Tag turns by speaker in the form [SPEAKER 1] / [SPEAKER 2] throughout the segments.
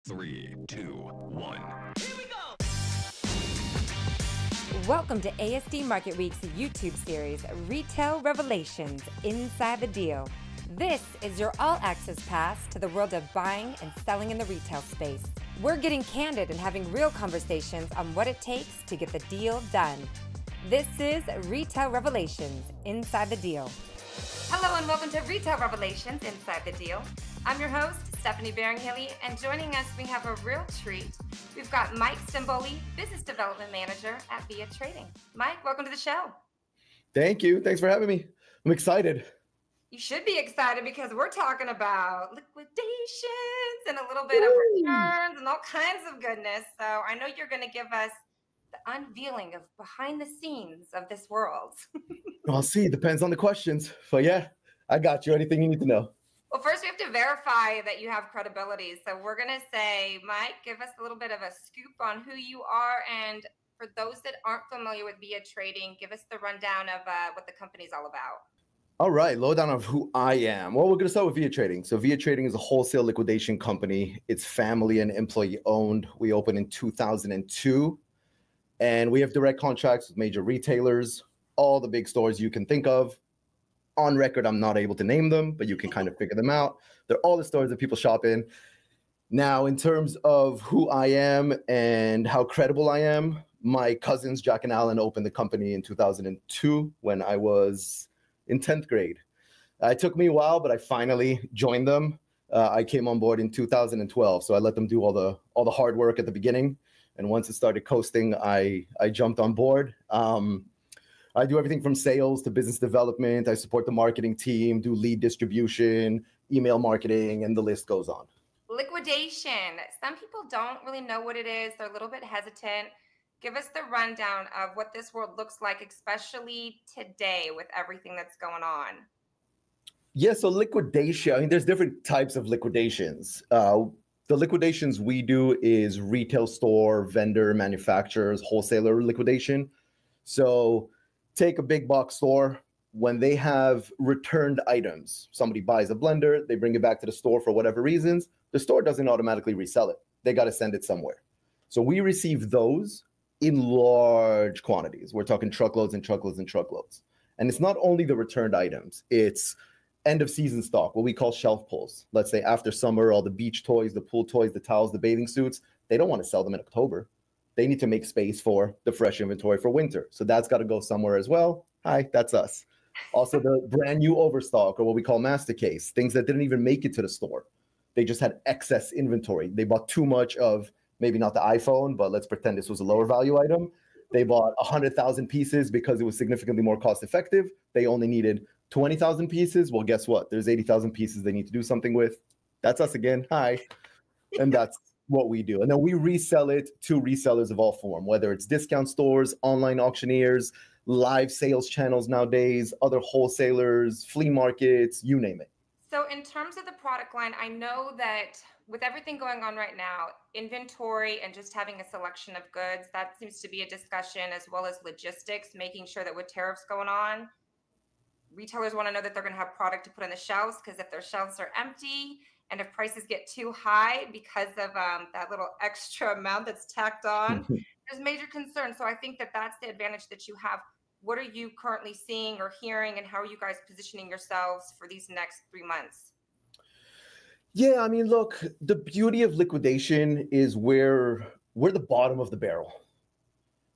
[SPEAKER 1] 3, 2, 1.
[SPEAKER 2] Here we go!
[SPEAKER 3] Welcome to ASD Market Week's YouTube series, Retail Revelations Inside the Deal. This is your all-access pass to the world of buying and selling in the retail space. We're getting candid and having real conversations on what it takes to get the deal done. This is Retail Revelations Inside the Deal. Hello and welcome to Retail Revelations Inside the Deal. I'm your host, Stephanie Beringhele, and joining us, we have a real treat. We've got Mike Stambouli, Business Development Manager at VIP Trading. Mike, welcome to the show.
[SPEAKER 4] Thank you. Thanks for having me. I'm excited.
[SPEAKER 3] You should be excited because we're talking about liquidations and a little bit of returns and all kinds of goodness. So I know you're going to give us the unveiling of behind the scenes of this world.
[SPEAKER 4] I'll see. Depends on the questions. But yeah, I got you. Anything you need to know.
[SPEAKER 3] Well, first we have to verify that you have credibility. So we're going to say, Mike, give us a little bit of a scoop on who you are. And for those that aren't familiar with VIP Trading, give us the rundown of what the company's all about.
[SPEAKER 4] All right, lowdown of who I am. Well, we're going to start with VIP Trading. So VIP Trading is a wholesale liquidation company. It's family and employee owned. We opened in 2002. And we have direct contracts with major retailers, all the big stores you can think of. On record, I'm not able to name them, but you can kind of figure them out. They're all the stores that people shop in. Now, in terms of who I am and how credible I am, my cousins, Jack and Alan, opened the company in 2002 when I was in 10th grade. It took me a while, but I finally joined them. I came on board in 2012, so I let them do all the hard work at the beginning. And once it started coasting, I jumped on board. I do everything from sales to business development. I support the marketing team, do lead distribution, email marketing, and the list goes on.
[SPEAKER 3] Liquidation. Some people don't really know what it is. They're a little bit hesitant. Give us the rundown of what this world looks like, especially today with everything that's going on.
[SPEAKER 4] Yeah, so liquidation, I mean, there's different types of liquidations. The liquidations we do is retail store, vendor, manufacturers, wholesaler liquidation. So take a big box store. When they have returned items, somebody buys a blender, they bring it back to the store for whatever reasons, the store doesn't automatically resell it. They got to send it somewhere. So we receive those in large quantities. We're talking truckloads and truckloads and truckloads. And it's not only the returned items, it's end of season stock, what we call shelf pulls. Let's say after summer, all the beach toys, the pool toys, the towels, the bathing suits, they don't want to sell them in October. They need to make space for the fresh inventory for winter. So that's got to go somewhere as well. Hi, that's us. Also, the brand new overstock, or what we call master case, things that didn't even make it to the store. They just had excess inventory. They bought too much of, maybe not the iPhone, but let's pretend this was a lower value item. They bought 100,000 pieces because it was significantly more cost effective. They only needed 20,000 pieces. Well, guess what? There's 80,000 pieces they need to do something with. That's us again. Hi. And that's what we do. And then we resell it to resellers of all form, whether it's discount stores, online auctioneers, live sales channels nowadays, other wholesalers, flea markets, you name it.
[SPEAKER 3] So in terms of the product line, I know that with everything going on right now, inventory and just having a selection of goods, that seems to be a discussion, as well as logistics, making sure that with tariffs going on, retailers want to know that they're going to have product to put on the shelves, because if their shelves are empty and if prices get too high because of that little extra amount that's tacked on, there's major concern. So I think that that's the advantage that you have. What are you currently seeing or hearing, and how are you guys positioning yourselves for these next 3 months?
[SPEAKER 4] Yeah, I mean, look, the beauty of liquidation is we're the bottom of the barrel,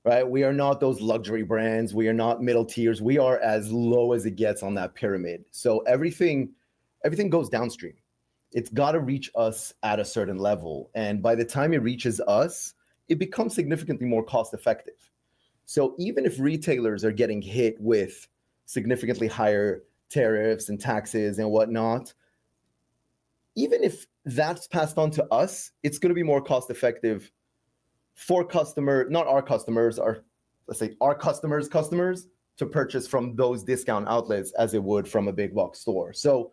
[SPEAKER 4] right? We are not those luxury brands. We are not middle tiers. We are as low as it gets on that pyramid. So everything goes downstream. It's got to reach us at a certain level. And by the time it reaches us, it becomes significantly more cost effective. So even if retailers are getting hit with significantly higher tariffs and taxes and whatnot, even if that's passed on to us, it's going to be more cost effective for not our customers, let's say our customers to purchase from those discount outlets as it would from a big box store. So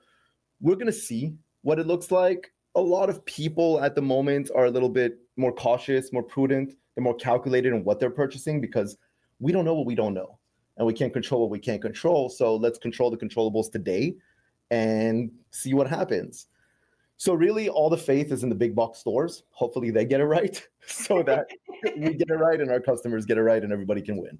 [SPEAKER 4] we're going to see what it looks like. A lot of people at the moment are a little bit more cautious, more prudent. They're more calculated in what they're purchasing, because we don't know what we don't know, and we can't control what we can't control. So let's control the controllables today and see what happens. So really all the faith is in the big box stores. Hopefully they get it right so that we get it right and our customers get it right and everybody can win.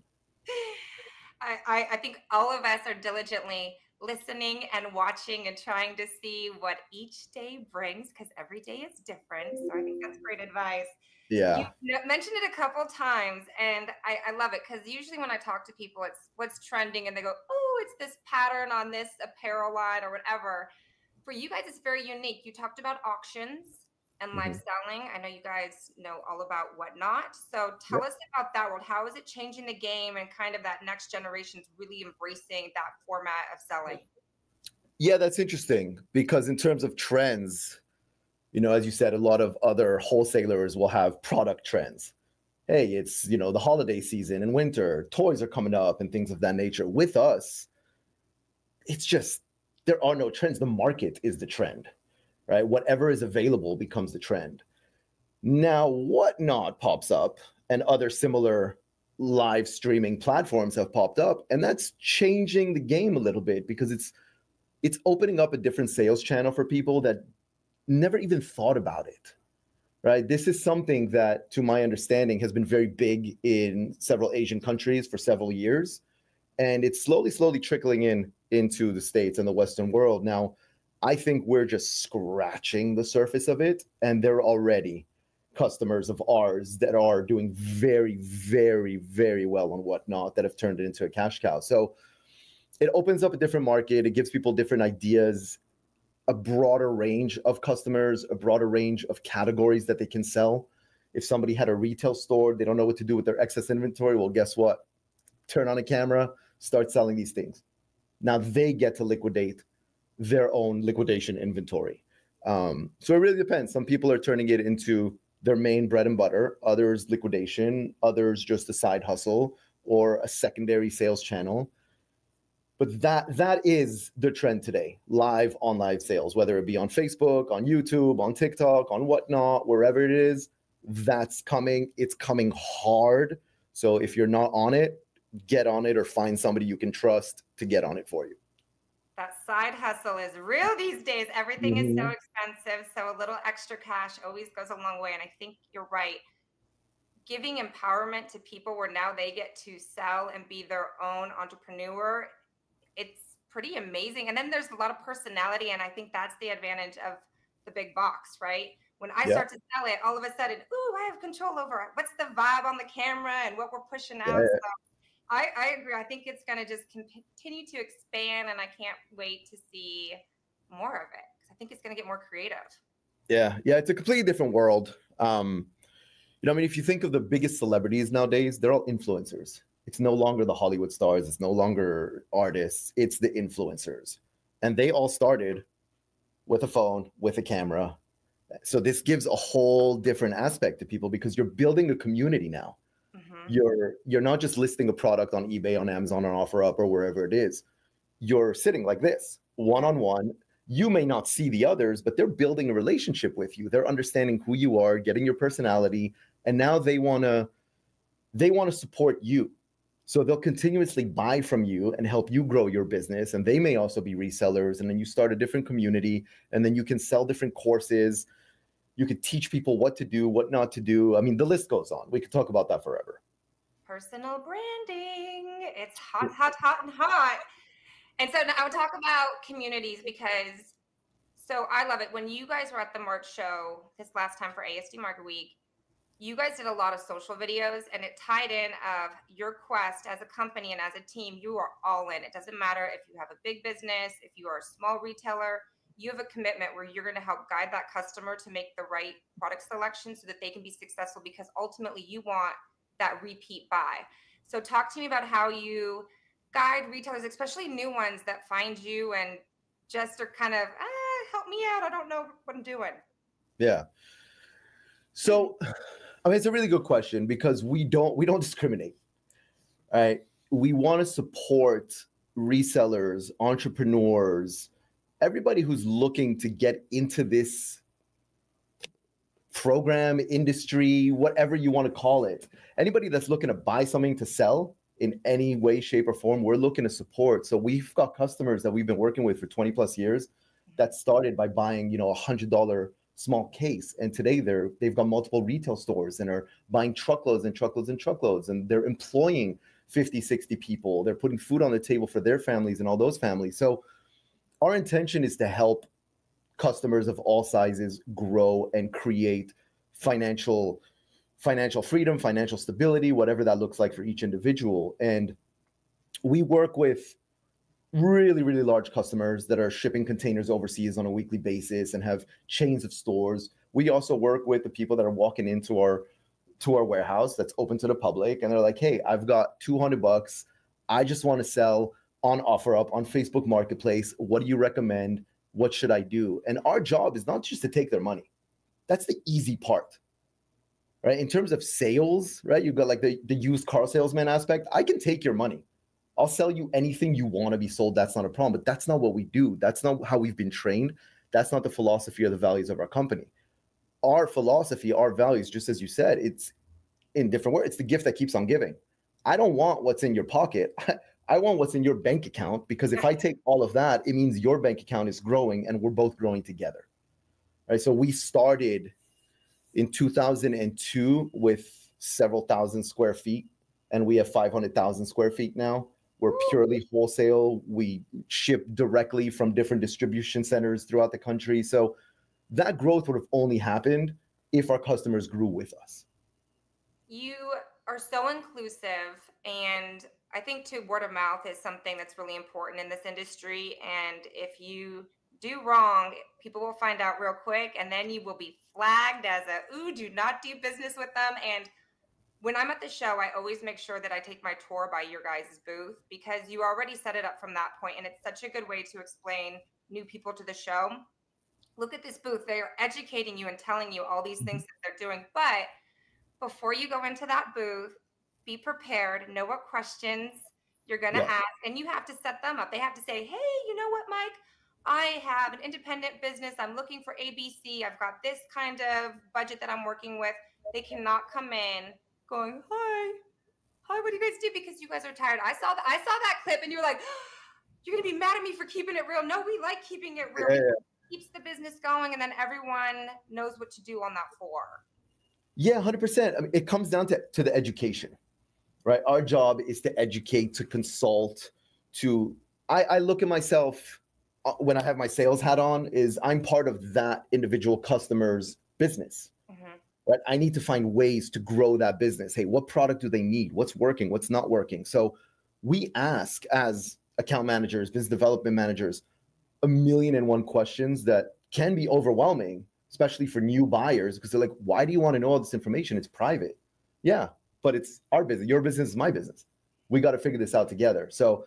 [SPEAKER 3] I think all of us are diligently listening and watching and trying to see what each day brings, because every day is different. So I think that's great advice. You
[SPEAKER 4] Yeah.
[SPEAKER 3] mentioned it a couple times, and I love it, because usually when I talk to people, it's what's trending, and they go, oh, it's this pattern on this apparel line or whatever. For you guys, it's very unique. You talked about auctions and live selling. I know you guys know all about whatnot. So tell us about that world. How is it changing the game, and kind of that next generation's really embracing that format of selling?
[SPEAKER 4] Yeah, that's interesting, because in terms of trends, as you said, a lot of other wholesalers will have product trends. Hey, it's, the holiday season and winter, toys are coming up and things of that nature. With us, it's just, there are no trends. The market is the trend, right? Whatever is available becomes the trend. Now, Whatnot pops up and other similar live streaming platforms have popped up, and that's changing the game a little bit, because it's opening up a different sales channel for people that never even thought about it, right? This is something that, to my understanding, has been very big in several Asian countries for several years. And it's slowly trickling into the States and the Western world. Now, I think we're just scratching the surface of it. And there are already customers of ours that are doing very, very, very well on Whatnot, that have turned it into a cash cow. So it opens up a different market. It gives people different ideas, a broader range of customers, a broader range of categories that they can sell. If somebody had a retail store, they don't know what to do with their excess inventory. Well, guess what? Turn on a camera, start selling these things. Now they get to liquidate their own liquidation inventory. So it really depends. Some people are turning it into their main bread and butter, others liquidation, others just a side hustle or a secondary sales channel. But that is the trend today, live sales, whether it be on Facebook, on YouTube, on TikTok, on Whatnot, wherever it is, that's coming. It's coming hard. So if you're not on it, get on it, or find somebody you can trust to get on it for you.
[SPEAKER 3] That side hustle is real these days. Everything is so expensive. So a little extra cash always goes a long way. And I think you're right. Giving empowerment to people where now they get to sell and be their own entrepreneur, it's pretty amazing. And then there's a lot of personality. And I think that's the advantage of the big box, right? When I start to sell it, all of a sudden, ooh, I have control over what's the vibe on the camera and what we're pushing out. So I agree. I think it's going to just continue to expand, and I can't wait to see more of it, because I think it's going to get more creative.
[SPEAKER 4] Yeah, it's a completely different world. If you think of the biggest celebrities nowadays, they're all influencers. It's no longer the Hollywood stars. It's no longer artists. It's the influencers. And they all started with a phone, with a camera. So this gives a whole different aspect to people, because you're building a community now. You're not just listing a product on eBay, on Amazon, on OfferUp, or wherever it is. You're sitting like this, one-on-one. You may not see the others, but they're building a relationship with you. They're understanding who you are, getting your personality, and now they want to support you. So they'll continuously buy from you and help you grow your business. And they may also be resellers. And then you start a different community, and then you can sell different courses. You could teach people what to do, what not to do. I mean, the list goes on. We could talk about that forever.
[SPEAKER 3] Personal branding. It's hot, and hot. And so now I would talk about communities, because so I love it. When you guys were at the March show this last time for ASD Market Week, you guys did a lot of social videos, and it tied in of your quest as a company and as a team. You are all in. It doesn't matter if you have a big business, if you are a small retailer, you have a commitment where you're going to help guide that customer to make the right product selection so that they can be successful, because ultimately you want that repeat buy. So talk to me about how you guide retailers, especially new ones that find you and just are kind of, help me out. I don't know what I'm doing.
[SPEAKER 4] Yeah. So, it's a really good question, because we don't discriminate, right? We want to support resellers, entrepreneurs, everybody who's looking to get into this program, industry, whatever you want to call it. Anybody that's looking to buy something to sell in any way, shape, or form, we're looking to support. So we've got customers that we've been working with for 20 plus years that started by buying, $100 small case. And today they've got multiple retail stores and are buying truckloads and truckloads and truckloads. And they're employing 50, 60 people. They're putting food on the table for their families and all those families. So our intention is to help customers of all sizes grow and create financial freedom, financial stability, whatever that looks like for each individual. And we work with really, really large customers that are shipping containers overseas on a weekly basis and have chains of stores. We also work with the people that are walking into our warehouse that's open to the public, and they're like, hey, I've got $200. I just want to sell on OfferUp, on Facebook Marketplace. What do you recommend? What should I do? And our job is not just to take their money. That's the easy part, right? In terms of sales, right? You've got like the used car salesman aspect. I can take your money. I'll sell you anything you want to be sold. That's not a problem, but that's not what we do. That's not how we've been trained. That's not the philosophy or the values of our company. Our philosophy, our values, just as you said, it's in different words. It's the gift that keeps on giving. I don't want what's in your pocket. I want what's in your bank account, because if I take all of that, it means your bank account is growing and we're both growing together. Right? So we started in 2002 with several thousand square feet, and we have 500,000 square feet now. We're purely wholesale. We ship directly from different distribution centers throughout the country. So that growth would have only happened if our customers grew with us.
[SPEAKER 3] You are so inclusive, and I think too, word of mouth is something that's really important in this industry. And if you do wrong, people will find out real quick, and then you will be flagged as do not do business with them. And when I'm at the show, I always make sure that I take my tour by your guys' booth, because you already set it up from that point, and it's such a good way to explain new people to the show. Look at this booth. They are educating you and telling you all these things that they're doing. But before you go into that booth, be prepared, know what questions you're going to ask, and you have to set them up. They have to say, hey, you know what, Mike? I have an independent business. I'm looking for ABC. I've got this kind of budget that I'm working with. They cannot come in going, hi, what do you guys do? Because you guys are tired. I saw that clip, and you're like, you're going to be mad at me for keeping it real. No, we like keeping it real. It keeps the business going, and then everyone knows what to do on that floor.
[SPEAKER 4] Yeah, 100%. I mean, it comes down to the education, right? Our job is to educate, to consult, I look at myself when I have my sales hat on, is I'm part of that individual customer's business. Right? I need to find ways to grow that business. Hey, what product do they need? What's working? What's not working? So we ask, as account managers, business development managers, 1,000,001 questions that can be overwhelming, especially for new buyers, because they're like, why do you want to know all this information? It's private. Yeah, but it's our business. Your business is my business. We got to figure this out together. So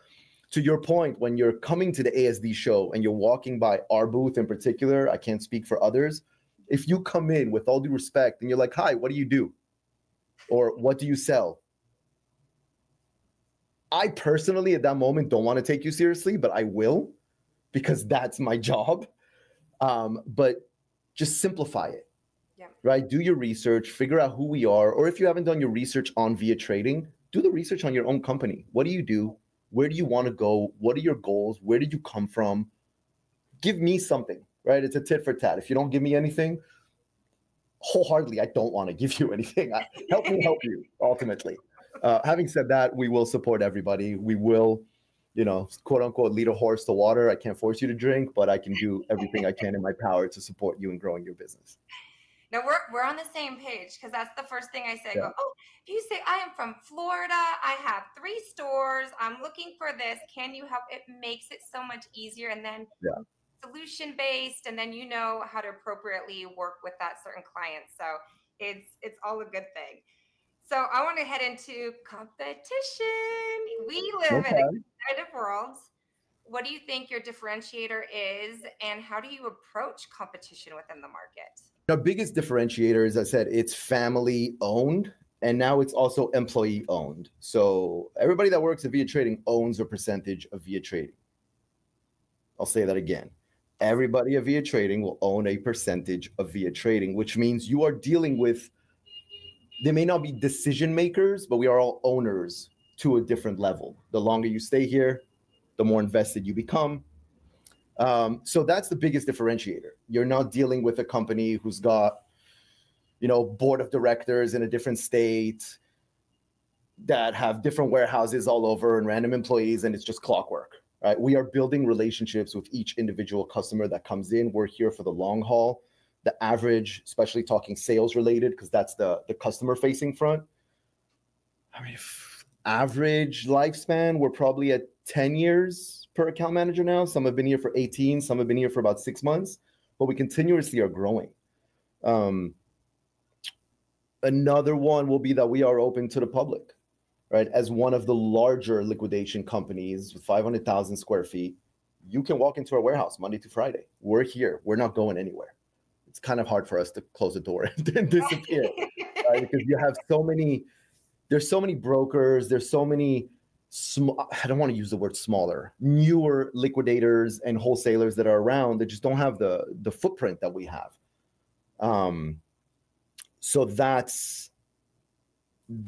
[SPEAKER 4] to your point, when you're coming to the ASD show and you're walking by our booth in particular, I can't speak for others. If you come in with all due respect and you're like, hi, what do you do? Or what do you sell? I personally, at that moment, don't want to take you seriously, but I will, because that's my job. But just simplify it, right? Do your research, figure out who we are. Or if you haven't done your research on Via Trading, do the research on your own company. What do you do? Where do you want to go? What are your goals? Where did you come from? Give me something. Right? It's a tit for tat. If you don't give me anything, wholeheartedly, I don't want to give you anything. Help me help you, ultimately. Having said that, we will support everybody. We will, quote unquote, lead a horse to water. I can't force you to drink, but I can do everything I can in my power to support you in growing your business.
[SPEAKER 3] Now we're on the same page, because that's the first thing I say. I go, if you say, I am from Florida, I have 3 stores, I'm looking for this, can you help? It makes it so much easier. And then solution based, and then you know how to appropriately work with that certain client. So it's all a good thing. So I want to head into competition. We live in a competitive world. What do you think your differentiator is, and how do you approach competition within the market?
[SPEAKER 4] Our biggest differentiator, as I said, it's family owned, and now it's also employee owned. So everybody that works at Via Trading owns a percentage of Via Trading. I'll say that again. Everybody at Via Trading will own a percentage of Via Trading, which means you are dealing with, they may not be decision makers, but we are all owners to a different level. The longer you stay here, the more invested you become. So that's the biggest differentiator. You're not dealing with a company who's got, board of directors in a different state that have different warehouses all over and random employees, and it's just clockwork, right? We are building relationships with each individual customer that comes in. We're here for the long haul. The average, especially talking sales related, because that's the customer facing front. I mean, average lifespan, we're probably at 10 years per account manager now. Some have been here for 18, some have been here for about 6 months, but we continuously are growing. Another one will be that we are open to the public, right? As one of the larger liquidation companies with 500,000 square feet, you can walk into our warehouse Monday to Friday. We're here. We're not going anywhere. It's kind of hard for us to close the door and disappear, right? Because you have there's so many brokers, there's so many I don't want to use the word smaller, newer liquidators and wholesalers that are around that just don't have the footprint that we have. So that's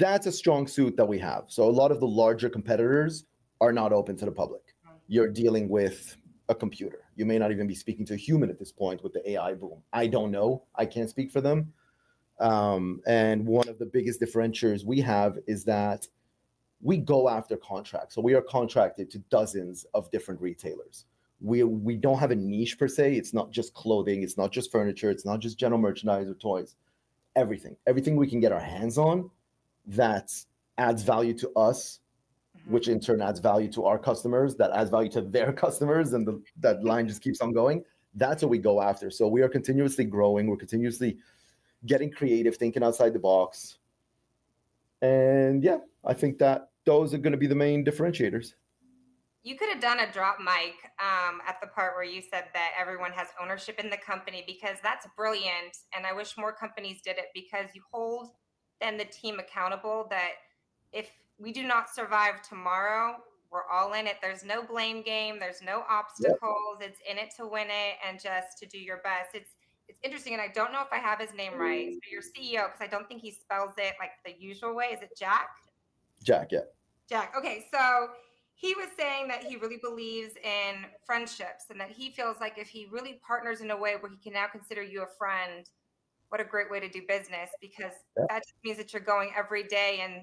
[SPEAKER 4] a strong suit that we have. So a lot of the larger competitors are not open to the public. You're dealing with a computer. You may not even be speaking to a human at this point with the AI boom. I don't know. I can't speak for them. And one of the biggest differentiators we have is that we go after contracts. So we are contracted to dozens of different retailers. We don't have a niche per se. It's not just clothing. It's not just furniture. It's not just general merchandise or toys. Everything we can get our hands on that adds value to us, which in turn adds value to our customers, that adds value to their customers, and that line just keeps on going. That's what we go after. So we are continuously growing. We're continuously getting creative, thinking outside the box. And yeah, I think that those are going to be the main differentiators.
[SPEAKER 3] You could have done a drop mic at the part where you said that everyone has ownership in the company, because that's brilliant. And I wish more companies did it, because you hold then the team accountable that if we do not survive tomorrow, we're all in it. There's no blame game. There's no obstacles. Yep. It's in it to win it and just to do your best. It's interesting. And I don't know if I have his name right. So your CEO, because I don't think he spells it like the usual way. Is it Jack?
[SPEAKER 4] Jack, yeah.
[SPEAKER 3] Jack. Okay. So he was saying that he really believes in friendships, and that he feels like if he really partners in a way where he can now consider you a friend, what a great way to do business, because that just means that you're going every day and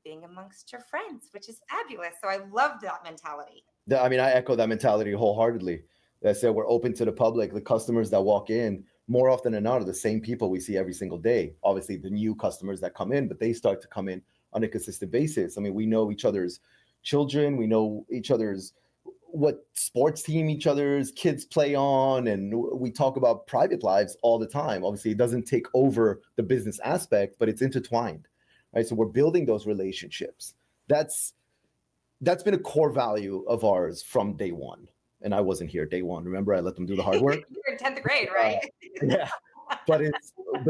[SPEAKER 3] being amongst your friends, which is fabulous. So I love that mentality.
[SPEAKER 4] I mean, I echo that mentality wholeheartedly. I said, we're open to the public. The customers that walk in, more often than not, are the same people we see every single day. Obviously, the new customers that come in, but they start to come in on a consistent basis. I mean, we know each other's children. We know each other's what sports team each other's kids play on, and we talk about private lives all the time. Obviously, it doesn't take over the business aspect, but it's intertwined, right? So we're building those relationships. That's been a core value of ours from day one. And I wasn't here day one. Remember, I let them do the hard work.
[SPEAKER 3] You were in 10th grade, right?
[SPEAKER 4] Yeah, but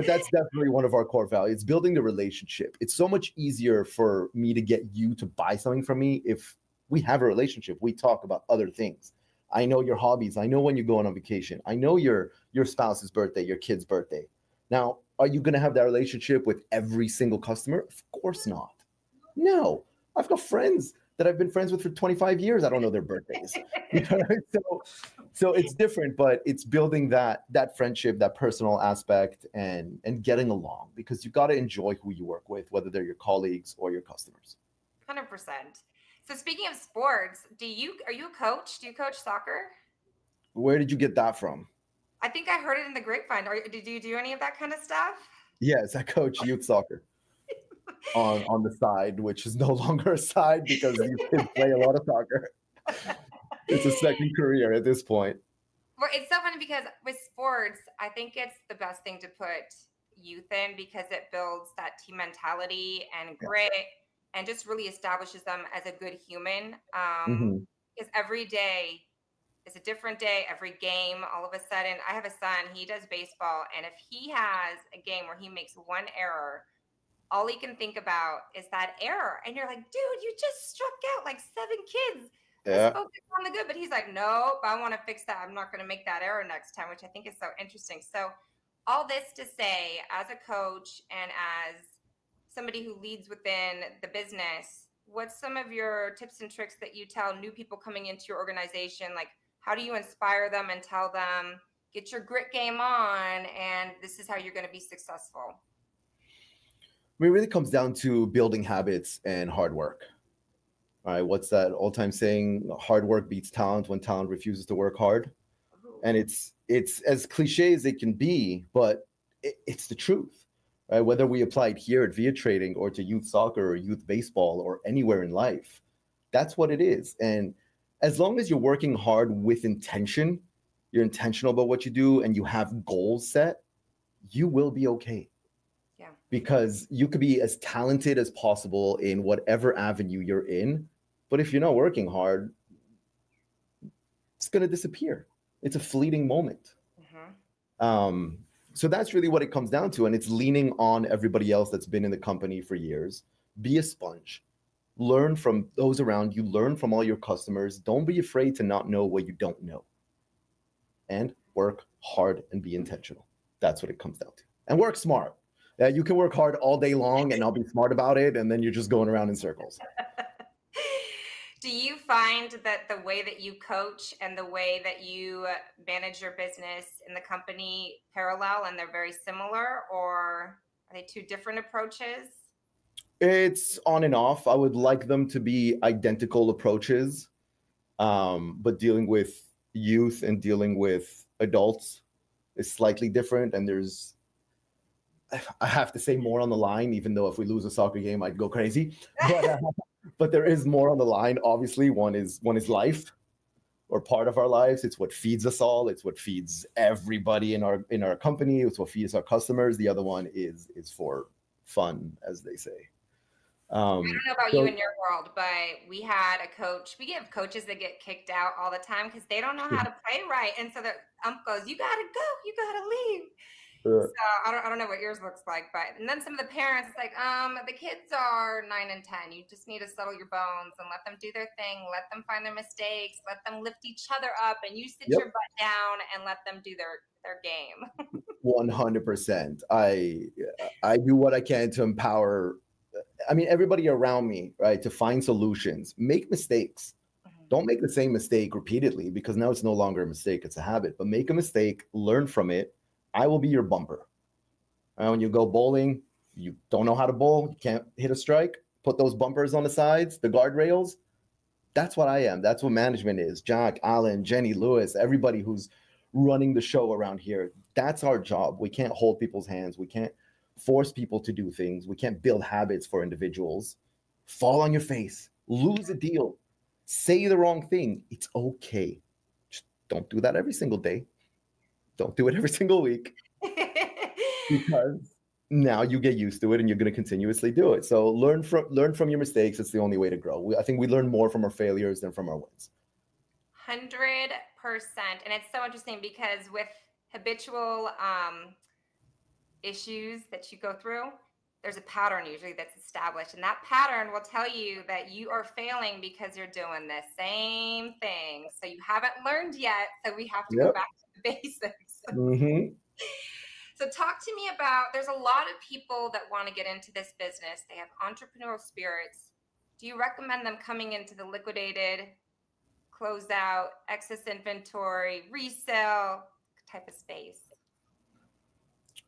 [SPEAKER 4] that's definitely one of our core values. It's building the relationship. It's so much easier for me to get you to buy something from me if we have a relationship. We talk about other things. I know your hobbies. I know when you're going on vacation. I know your spouse's birthday, your kid's birthday. Now, are you going to have that relationship with every single customer? Of course not. No, I've got friends that I've been friends with for 25 years. I don't know their birthdays. So it's different, but it's building that friendship, that personal aspect, and getting along, because you got to enjoy who you work with, whether they're your colleagues or your customers.
[SPEAKER 3] 100%. So speaking of sports, are you a coach? Do you coach soccer?
[SPEAKER 4] Where did you get that from?
[SPEAKER 3] I think I heard it in the grapevine. Did you do any of that kind of stuff?
[SPEAKER 4] Yes, I coach youth soccer on the side, which is no longer a side because you kids play a lot of soccer. It's a second career at this point.
[SPEAKER 3] Well, it's so funny because with sports, I think it's the best thing to put youth in, because it builds that team mentality and grit. Yes. And just really establishes them as a good human. Because every day is a different day, every game. All of a sudden, I have a son, he does baseball. And if he has a game where he makes one error, all he can think about is that error. And you're like, dude, you just struck out like 7 kids. Let's focus on the good. But he's like, nope, I want to fix that. I'm not going to make that error next time, which I think is so interesting. So all this to say, as a coach and as somebody who leads within the business, what's some of your tips and tricks that you tell new people coming into your organization? Like, How do you inspire them and tell them, get your grit game on, and this is how you're going to be successful?
[SPEAKER 4] I mean, it really comes down to building habits and hard work. All right, what's that all-time saying? Hard work beats talent when talent refuses to work hard.
[SPEAKER 3] Ooh.
[SPEAKER 4] And it's as cliche as it can be, but it's the truth, right? Whether we apply it here at Via Trading or to youth soccer or youth baseball or anywhere in life, that's what it is. And as long as you're working hard with intention, you're intentional about what you do, and you have goals set, you will be okay.
[SPEAKER 3] Yeah.
[SPEAKER 4] Because you could be as talented as possible in whatever avenue you're in, but if you're not working hard, it's going to disappear. It's a fleeting moment. So that's really what it comes down to. And it's leaning on everybody else that's been in the company for years. Be a sponge. Learn from those around you. Learn from all your customers. Don't be afraid to not know what you don't know. And work hard and be intentional. That's what it comes down to. And work smart. You can work hard all day long and not be smart about it, and then you're just going around in circles.
[SPEAKER 3] Do you find that the way that you coach and the way that you manage your business in the company parallel, and they're very similar, or are they two different approaches?
[SPEAKER 4] It's on and off. I would like them to be identical approaches, but dealing with youth and dealing with adults is slightly different, and I have to say more on the line, even though if we lose a soccer game, I'd go crazy. But there is more on the line. Obviously, one is life, or part of our lives. It's what feeds us all. It's what feeds everybody in our company. It's what feeds our customers. The other one is for fun, as they say.
[SPEAKER 3] I don't know about you in your world, but we had a coach. We have coaches that get kicked out all the time because they don't know how to play right, and so the ump goes, "You gotta go. You gotta leave." So I don't know what yours looks like, and then some of the parents, it's like, the kids are 9 and 10. You just need to settle your bones and let them do their thing. Let them find their mistakes. Let them lift each other up, and you sit your butt down and let them do their game.
[SPEAKER 4] 100%. I do what I can to empower. I mean, everybody around me, right, to find solutions. Make mistakes. Don't make the same mistake repeatedly, because now it's no longer a mistake. It's a habit. But make a mistake, learn from it. I will be your bumper. When you go bowling, you don't know how to bowl, you can't hit a strike, put those bumpers on the sides, the guardrails. That's what I am. That's what management is. Jack, Alan, Jenny, Lewis, everybody who's running the show around here. That's our job. We can't hold people's hands. We can't force people to do things. We can't build habits for individuals. Fall on your face, lose a deal, say the wrong thing. It's okay. Just don't do that every single day. Don't do it every single week, because now you get used to it and you're going to continuously do it. So learn from your mistakes. It's the only way to grow. I think we learn more from our failures than from our wins.
[SPEAKER 3] 100%. And it's so interesting because with habitual issues that you go through, there's a pattern usually that's established. And that pattern will tell you that you are failing because you're doing the same thing. So you haven't learned yet. So we have to go back to the basics. So talk to me about, there's a lot of people that want to get into this business. They have entrepreneurial spirits. Do you recommend them coming into the liquidated, closeout, excess inventory, resale type of space?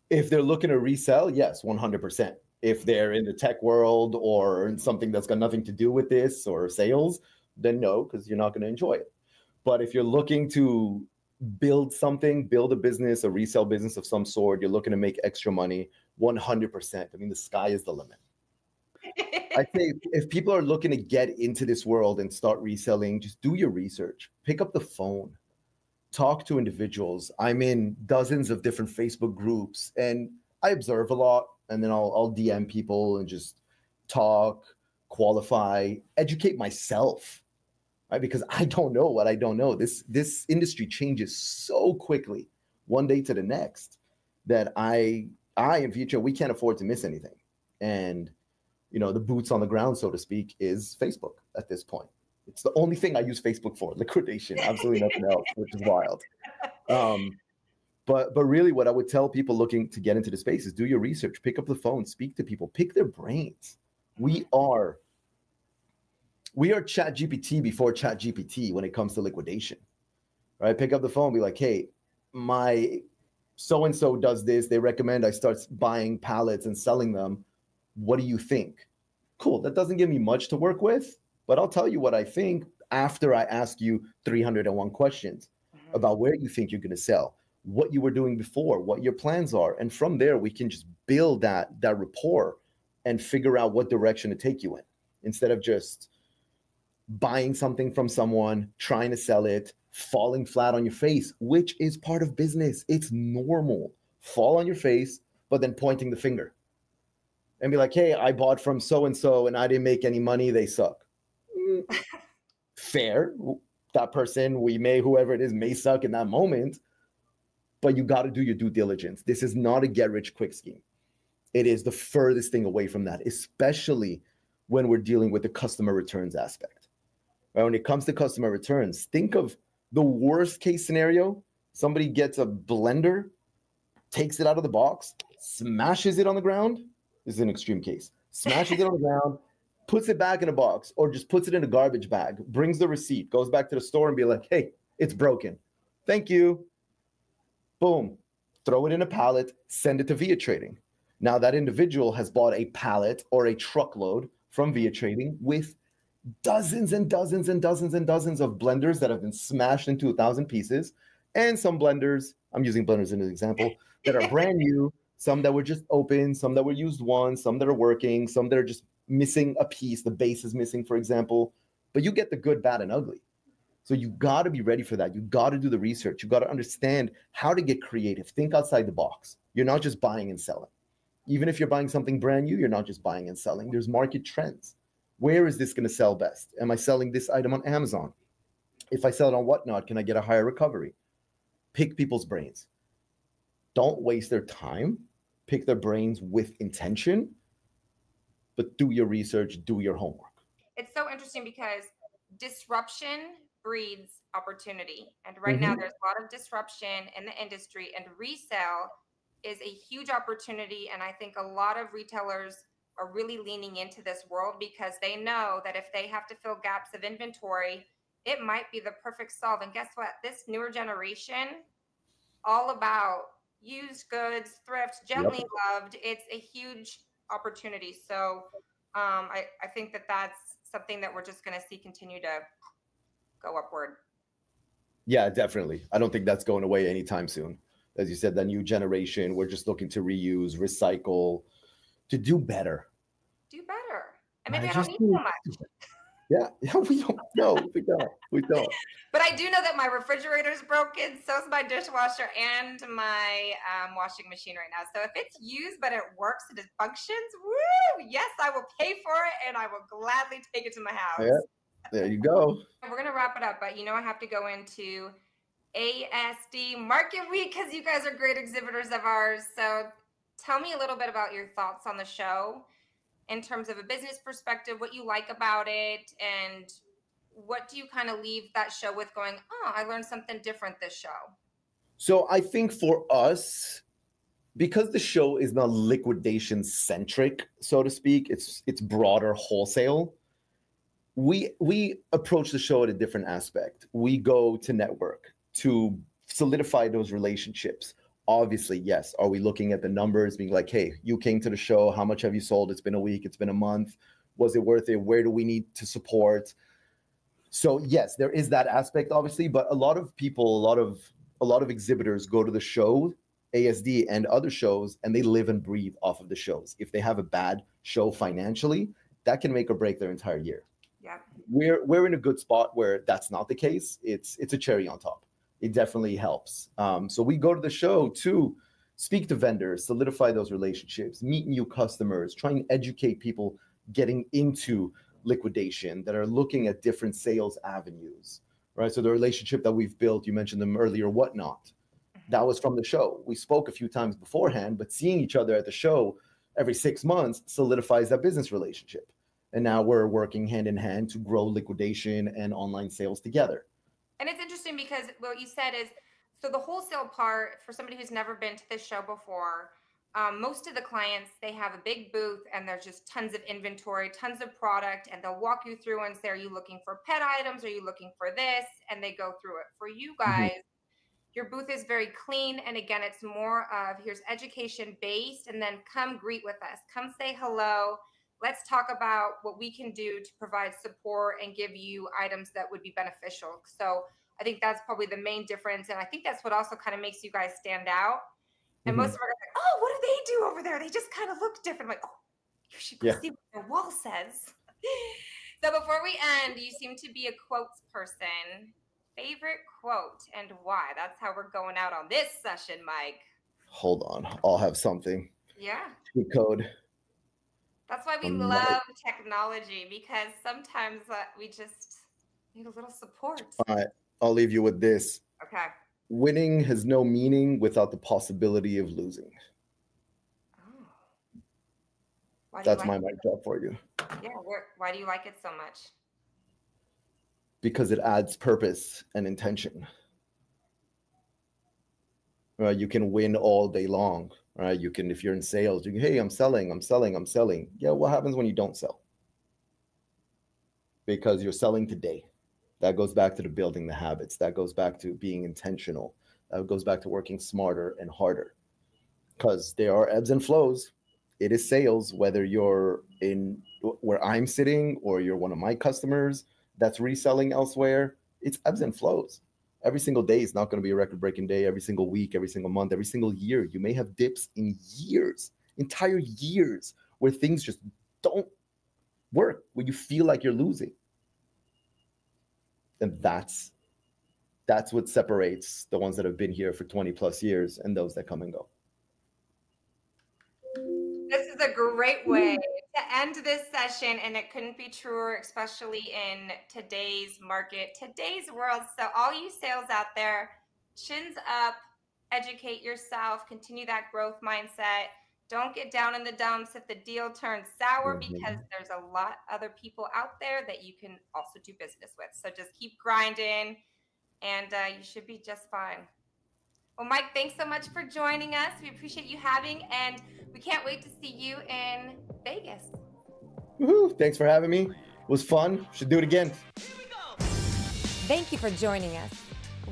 [SPEAKER 4] If they're looking to resell, yes, 100%. If they're in the tech world or in something that's got nothing to do with this or sales, then no, because you're not going to enjoy it. But if you're looking to build something, build a business, a resale business of some sort, you're looking to make extra money, 100%. I mean, the sky is the limit. I say if people are looking to get into this world and start reselling, just do your research. Pick up the phone. Talk to individuals. I'm in dozens of different Facebook groups, and I observe a lot, and then I'll DM people and just talk, qualify, educate myself, right? Because I don't know what I don't know. This industry changes so quickly, one day to the next, that I in future, we can't afford to miss anything. And the boots on the ground, so to speak, is Facebook at this point. It's the only thing I use Facebook for, liquidation, absolutely nothing else, which is wild. But really what I would tell people looking to get into the space is do your research, pick up the phone, speak to people, pick their brains. We are ChatGPT before ChatGPT when it comes to liquidation. right? Pick up the phone, be like, hey, my so-and-so does this. They recommend I start buying pallets and selling them. What do you think? Cool. That doesn't give me much to work with, but I'll tell you what I think after I ask you 301 questions about where you think you're going to sell, what you were doing before, what your plans are. And from there, we can just build that rapport and figure out what direction to take you in, instead of just buying something from someone, trying to sell it, falling flat on your face, which is part of business. It's normal. Fall on your face, but then pointing the finger and be like, hey, I bought from so-and-so and I didn't make any money. They suck. Fair. That person, whoever it is, may suck in that moment, but you got to do your due diligence. This is not a get rich quick scheme. It is the furthest thing away from that, especially when we're dealing with the customer returns aspect. Right? When it comes to customer returns, think of the worst case scenario. Somebody gets a blender, takes it out of the box, smashes it on the ground. This is an extreme case. Smashes it on the ground, puts it back in a box, or just puts it in a garbage bag, brings the receipt, goes back to the store and be like, hey, it's broken. Thank you. Boom. Throw it in a pallet, send it to Via Trading. Now that individual has bought a pallet or a truckload from Via Trading with dozens and dozens and dozens and dozens of blenders that have been smashed into 1,000 pieces. And some blenders, I'm using blenders as an example, that are brand new, some that were just open, some that were used once, some that are working, some that are just missing a piece, the base is missing, for example. But you get the good, bad, and ugly. So you got to be ready for that. You got to do the research. You got to understand how to get creative. Think outside the box. You're not just buying and selling. Even if you're buying something brand new, you're not just buying and selling. There's market trends. Where is this going to sell best? Am I selling this item on Amazon? If I sell it on Whatnot, can I get a higher recovery? Pick people's brains. Don't waste their time. Pick their brains with intention, but do your research, do your homework.
[SPEAKER 2] It's so interesting because disruption breeds opportunity. And right now there's a lot of disruption in the industry, and resale is a huge opportunity. And I think a lot of retailers are really leaning into this world because they know that if they have to fill gaps of inventory, it might be the perfect solve. And guess what? This newer generation, all about used goods, thrift, gently loved. It's a huge opportunity. So I think that that's something that we're just going to see continue to go upward.
[SPEAKER 4] Yeah, definitely. I don't think that's going away anytime soon. As you said, the new generation, we're just looking to reuse, recycle, to do better.
[SPEAKER 2] Do better. And maybe I don't need so much.
[SPEAKER 4] Yeah, we don't. No, we don't.
[SPEAKER 2] But I do know that my refrigerator's broken, so is my dishwasher and my washing machine right now. So if it's used but it works and it functions, woo! Yes, I will pay for it and I will gladly take it to my house.
[SPEAKER 4] Yeah, there you go.
[SPEAKER 2] We're gonna wrap it up, but I have to go into ASD Market Week because you guys are great exhibitors of ours. So tell me a little bit about your thoughts on the show in terms of a business perspective, what you like about it, and what do you kind of leave that show with going, oh, I learned something different this show?
[SPEAKER 4] So I think for us, because the show is not liquidation centric, so to speak, it's broader wholesale. We approach the show at a different aspect. We go to network to solidify those relationships. Obviously, yes. Are we looking at the numbers, being like, hey, you came to the show, how much have you sold? It's been a week, it's been a month. Was it worth it? Where do we need to support? So yes, there is that aspect, obviously, but a lot of people, a lot of exhibitors go to the show, ASD and other shows, and they live and breathe off of the shows. If they have a bad show financially, that can make or break their entire year.
[SPEAKER 2] Yeah.
[SPEAKER 4] We're in a good spot where that's not the case. It's a cherry on top. It definitely helps. So we go to the show to speak to vendors, solidify those relationships, meet new customers, try and educate people getting into liquidation that are looking at different sales avenues, right? So the relationship that we've built, you mentioned them earlier, Whatnot, that was from the show. We spoke a few times beforehand, but seeing each other at the show every 6 months solidifies that business relationship. And now we're working hand in hand to grow liquidation and online sales together.
[SPEAKER 2] And it's interesting because what you said is, so the wholesale part, for somebody who's never been to this show before, most of the clients, they have a big booth and there's just tons of inventory, tons of product, and they'll walk you through and say, are you looking for pet items? Are you looking for this? And they go through it. For you guys, your booth is very clean. And again, it's more of here's education based, and then come greet with us. Come say hello. Let's talk about what we can do to provide support and give you items that would be beneficial. So I think that's probably the main difference. And I think that's what also kind of makes you guys stand out. And most of our guys are like, oh, what do they do over there? They just kind of look different. I'm like, oh, you should go see what their wall says. So before we end, you seem to be a quotes person. Favorite quote and why? That's how we're going out on this session, Mike.
[SPEAKER 4] Hold on. I'll have something.
[SPEAKER 2] Yeah.
[SPEAKER 4] Cheat code.
[SPEAKER 2] That's why we love technology, because sometimes we just need a little support.
[SPEAKER 4] All right. I'll leave you with this.
[SPEAKER 2] Okay.
[SPEAKER 4] Winning has no meaning without the possibility of losing.
[SPEAKER 2] Oh.
[SPEAKER 4] That's my mic drop for you.
[SPEAKER 2] Yeah. Why do you like it so much?
[SPEAKER 4] Because it adds purpose and intention. Right? You can win all day long. Right? You can, if you're in sales, you can, hey, I'm selling. Yeah, what happens when you don't sell? Because you're selling today. That goes back to the building the habits. That goes back to being intentional. That goes back to working smarter and harder. Because there are ebbs and flows. It is sales, whether you're in where I'm sitting or you're one of my customers that's reselling elsewhere. It's ebbs and flows. Every single day is not going to be a record-breaking day. Every single week, every single month, every single year. You may have dips in years, entire years, where things just don't work, where you feel like you're losing. And that's what separates the ones that have been here for 20 plus years and those that come and go.
[SPEAKER 2] This is a great way to end this session, and it couldn't be truer, especially in today's market, today's world. So all you sales out there, chins up, educate yourself, continue that growth mindset. Don't get down in the dumps if the deal turns sour, because there's a lot other people out there that you can also do business with. So just keep grinding, and you should be just fine. Well, Mike, thanks so much for joining us. We appreciate you having, and we can't wait to see you in Vegas.
[SPEAKER 4] Woohoo! Thanks for having me. It was fun. Should do it again.
[SPEAKER 3] Here we go. Thank you for joining us.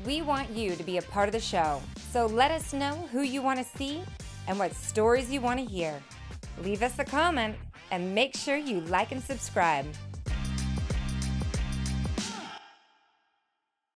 [SPEAKER 3] We want you to be a part of the show, so let us know who you want to see and what stories you want to hear. Leave us a comment and make sure you like and subscribe.